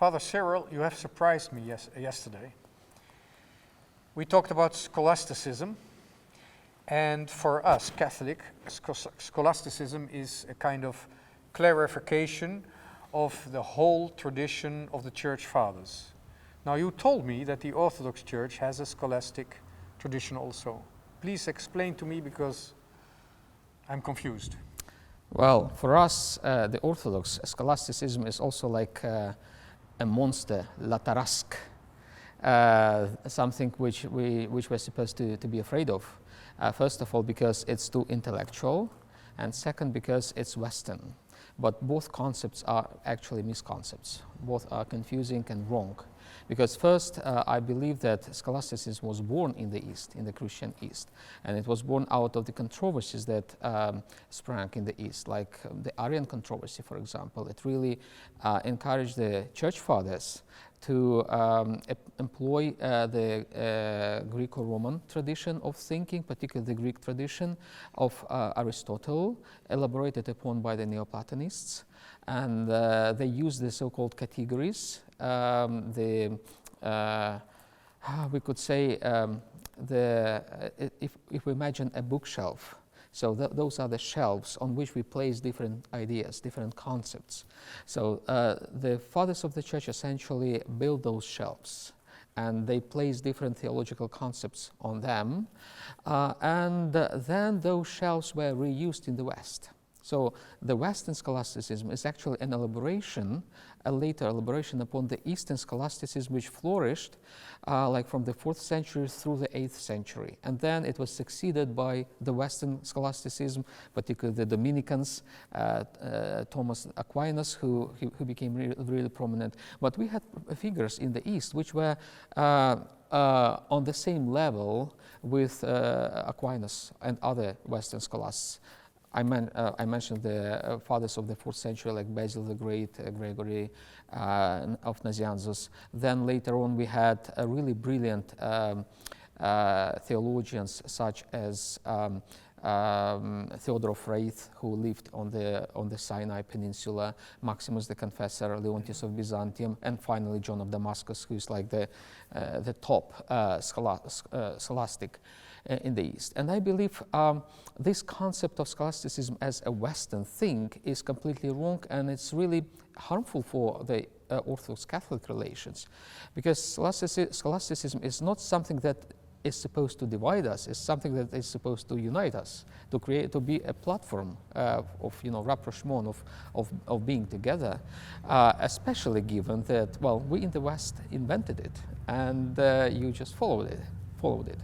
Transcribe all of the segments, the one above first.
Father Cyril, you have surprised me yesterday. We talked about scholasticism, and for us Catholic, scholasticism is a kind of clarification of the whole tradition of the Church Fathers. Now, you told me that the Orthodox Church has a scholastic tradition also. Please explain to me, because I'm confused. Well, for us, the Orthodox scholasticism is also like a monster, la tarasque, something which we're supposed to be afraid of. First of all, because it's too intellectual, and second, because it's Western. But both concepts are actually misconceptions. Both are confusing and wrong. Because first, I believe that scholasticism was born in the East, in the Christian East. And it was born out of the controversies that sprang in the East, like the Arian controversy, for example. It really encouraged the Church Fathers to employ the Greco-Roman tradition of thinking, particularly the Greek tradition of Aristotle, elaborated upon by the Neoplatonists. And they used the so-called categories. We could say, if we imagine a bookshelf, so those are the shelves on which we place different ideas, different concepts. So the fathers of the church essentially built those shelves, and they place different theological concepts on them, and then those shelves were reused in the West. So the Western scholasticism is actually an elaboration, a later elaboration upon the Eastern scholasticism, which flourished like from the 4th century through the 8th century. And then it was succeeded by the Western scholasticism, particularly the Dominicans, Thomas Aquinas, who became really prominent. But we had figures in the East which were on the same level with Aquinas and other Western scholasts. I mentioned the fathers of the 4th century, like Basil the Great, Gregory of Nazianzus. Then later on we had really brilliant theologians such as Theodore of Raith, who lived on the Sinai Peninsula, Maximus the Confessor, Leontius of Byzantium, and finally John of Damascus, who is like the top scholastic in the East. And I believe this concept of scholasticism as a Western thing is completely wrong, and it's really harmful for the Orthodox Catholic relations, because scholasticism is not something that is supposed to divide us. It's something that is supposed to unite us, to be a platform of rapprochement, of being together, especially given that, well, we in the West invented it, and you just followed it.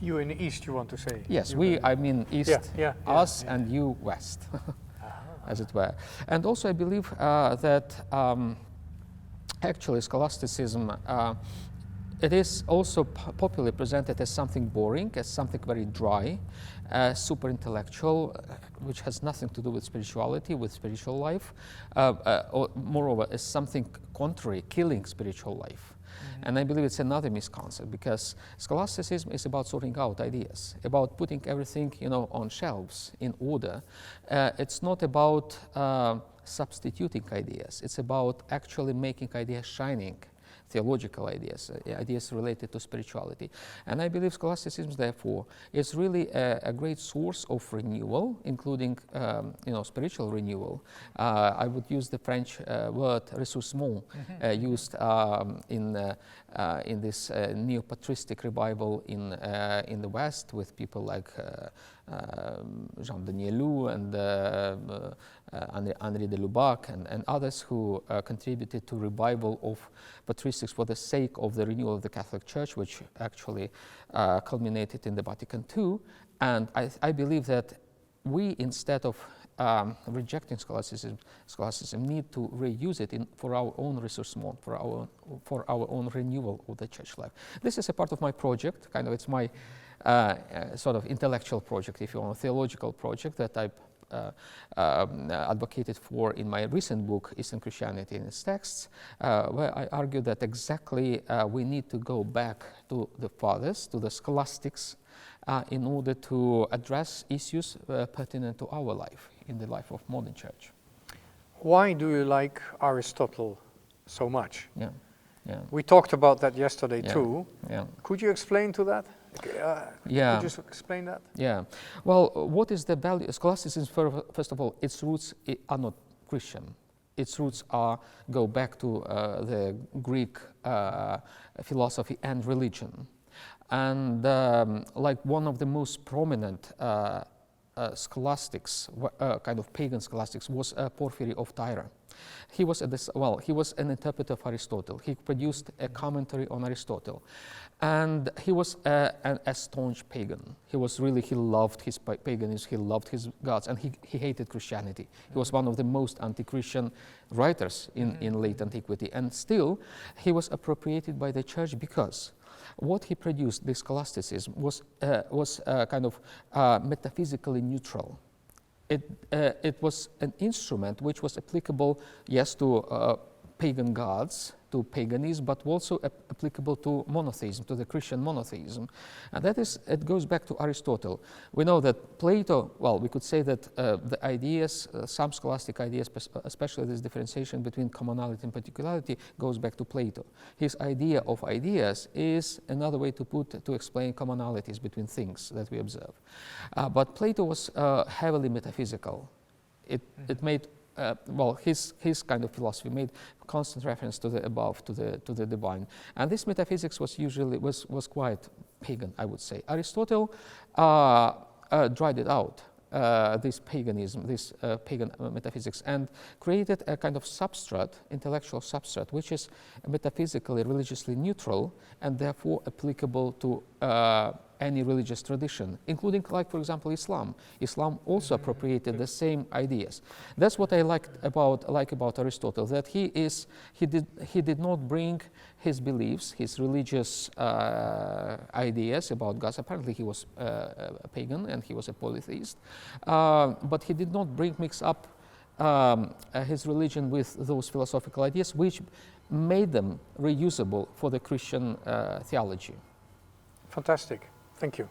You in the East, you want to say? Yes, I mean East, us, and you West, as it were. And also I believe that actually scholasticism, it is also popularly presented as something boring, as something very dry, super intellectual, which has nothing to do with spirituality, with spiritual life, or moreover, as something contrary, killing spiritual life. And I believe it's another misconception, because scholasticism is about sorting out ideas, about putting everything, on shelves in order. It's not about substituting ideas. It's about actually making ideas shining, theological ideas, ideas related to spirituality. And I believe scholasticism, therefore, is really a great source of renewal, including spiritual renewal. I would use the French word ressourcement, used in this neo-patristic revival in the West, with people like Jean de Niellou and Henri de Lubac and others who contributed to revival of patristics for the sake of the renewal of the Catholic Church, which actually culminated in the Vatican II. And I believe that we, instead of rejecting scholasticism, need to reuse it for our own ressourcement, for our own renewal of the church life. This is a part of my project, it's my sort of intellectual project, if you want, a theological project that I've advocated for in my recent book, Eastern Christianity in its Texts, where I argue that exactly we need to go back to the fathers, to the scholastics, in order to address issues pertinent to our life, in the life of modern church. Why do you like Aristotle so much. Yeah. Yeah. We talked about that yesterday too. Yeah. Could you explain to that? Yeah. Could you explain that? Yeah. Well, what is the value? Scholasticism, first of all, its roots are not Christian. Its roots go back to the Greek philosophy and religion. And like one of the most prominent scholastics, kind of pagan scholastics, was Porphyry of Tyre. He was an interpreter of Aristotle. He produced a commentary on Aristotle, and he was a staunch pagan. He loved his paganism, he loved his gods, and he hated Christianity. He was one of the most anti-Christian writers in late antiquity, and still he was appropriated by the church because what he produced, this scholasticism, was kind of metaphysically neutral. It was an instrument which was applicable, yes, to pagan gods, to paganism, but also applicable to monotheism, to the Christian monotheism. And it goes back to Aristotle. We know that Plato, well, we could say that the ideas, some scholastic ideas, especially this differentiation between commonality and particularity, goes back to Plato. His idea of ideas is another way to explain commonalities between things that we observe. But Plato was heavily metaphysical. It made his kind of philosophy made constant reference to the above, to the divine, and this metaphysics was quite pagan, I would say. Aristotle dried it out, this paganism, this pagan metaphysics, and created a kind of substrate, intellectual substrate, which is metaphysically, religiously neutral, and therefore applicable to any religious tradition, including, like, for example, Islam. Islam also appropriated the same ideas. That's what I like about Aristotle, that he did not bring his beliefs, his religious ideas about gods. Apparently he was a pagan and he was a polytheist, but he did not mix up his religion with those philosophical ideas, which made them reusable for the Christian theology. Fantastic. Thank you.